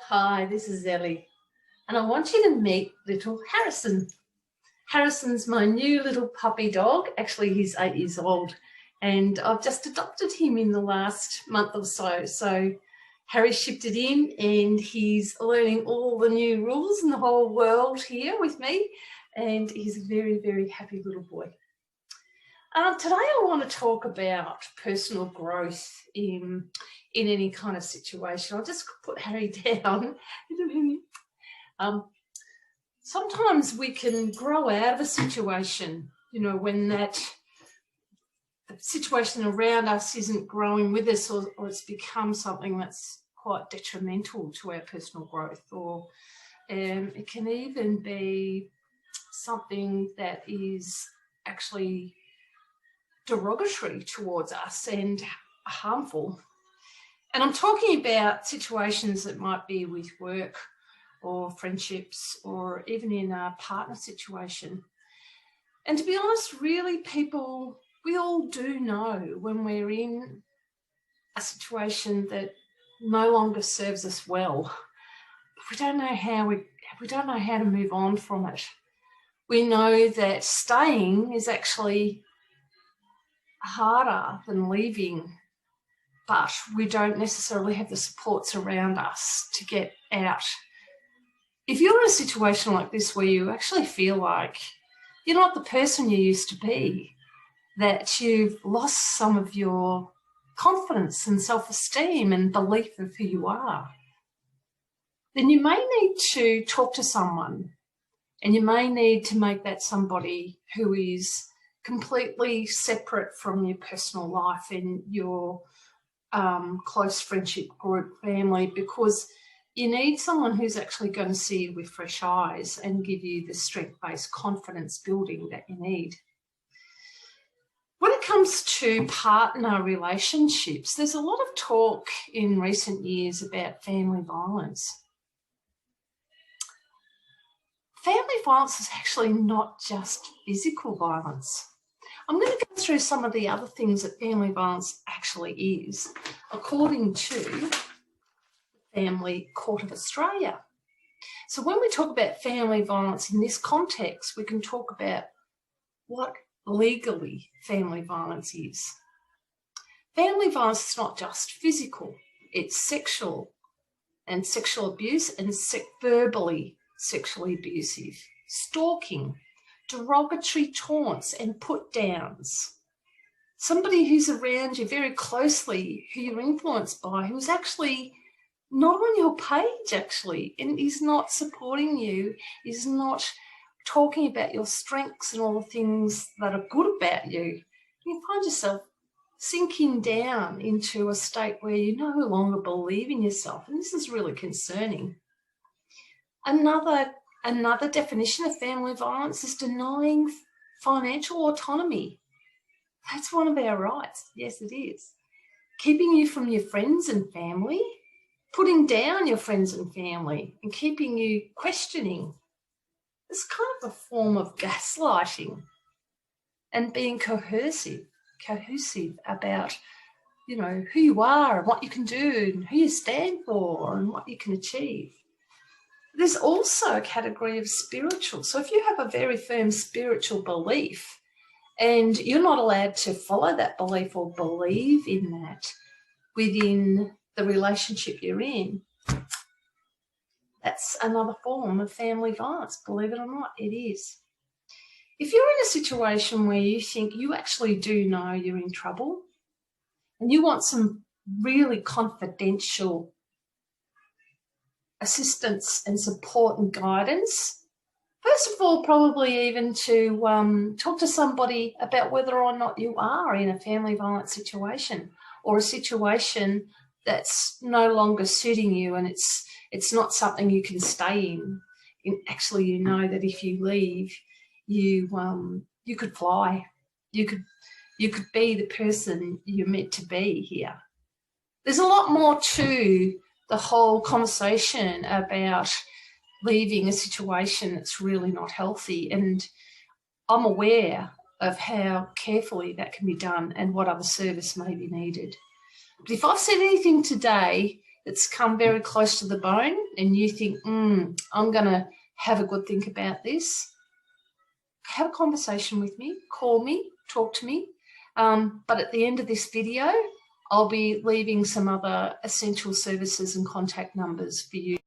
Hi, this is Ellie, and I want you to meet little Harrison. Harrison's my new little puppy dog. Actually, he's 8 years old, and I've just adopted him in the last month or so. So Harry shipped it in, and he's learning all the new rules in the whole world here with me, and he's a very, very happy little boy. Today I want to talk about personal growth in any kind of situation. I'll just put Harry down. Sometimes we can grow out of a situation, when the situation around us isn't growing with us, or it's become something that's quite detrimental to our personal growth, or it can even be something that is actually derogatory towards us and harmful. And I'm talking about situations that might be with work or friendships, or even in a partner situation. And to be honest, really, we all do know when we're in a situation that no longer serves us well. But we don't know how to move on from it. We know that staying is actually harder than leaving, but we don't necessarily have the supports around us to get out. If you're in a situation like this where you actually feel like you're not the person you used to be, that you've lost some of your confidence and self-esteem and belief of who you are, then you may need to talk to someone, and you may need to make that somebody who is completely separate from your personal life and your close friendship group, family, because you need someone who's actually going to see you with fresh eyes and give you the strength-based confidence building that you need. When it comes to partner relationships, there's a lot of talk in recent years about family violence. Family violence is actually not just physical violence. I'm going to go through some of the other things that family violence actually is, according to Family Court of Australia. So when we talk about family violence in this context, we can talk about what legally family violence is. Family violence is not just physical, it's sexual, and sexual abuse, and verbally sexually abusive, stalking, derogatory taunts and put downs. Somebody who's around you very closely, who you're influenced by, who's actually not on your page, and is not supporting you, is not talking about your strengths and all the things that are good about you. You find yourself sinking down into a state where you no longer believe in yourself, and this is really concerning. Another definition of family violence is denying financial autonomy. That's one of our rights. Yes, it is. Keeping you from your friends and family, putting down your friends and family, and keeping you questioning. It's kind of a form of gaslighting and being cohesive about, who you are and what you can do and who you stand for and what you can achieve. There's also a category of spiritual. So if you have a very firm spiritual belief and you're not allowed to follow that belief or believe in that within the relationship you're in, that's another form of family violence. Believe it or not, it is. If you're in a situation where you think you actually do know you're in trouble and you want some really confidential assistance and support and guidance, first of all, probably even to talk to somebody about whether or not you are in a family violence situation, or a situation that's no longer suiting you, and it's not something you can stay in. Actually, you know that if you leave, you could fly. You could be the person you're meant to be here. There's a lot more to the whole conversation about leaving a situation that's really not healthy, and I'm aware of how carefully that can be done and what other service may be needed. But if I've said anything today it's come very close to the bone and you think, I'm going to have a good think about this, have a conversation with me, call me, talk to me. But at the end of this video, I'll be leaving some other essential services and contact numbers for you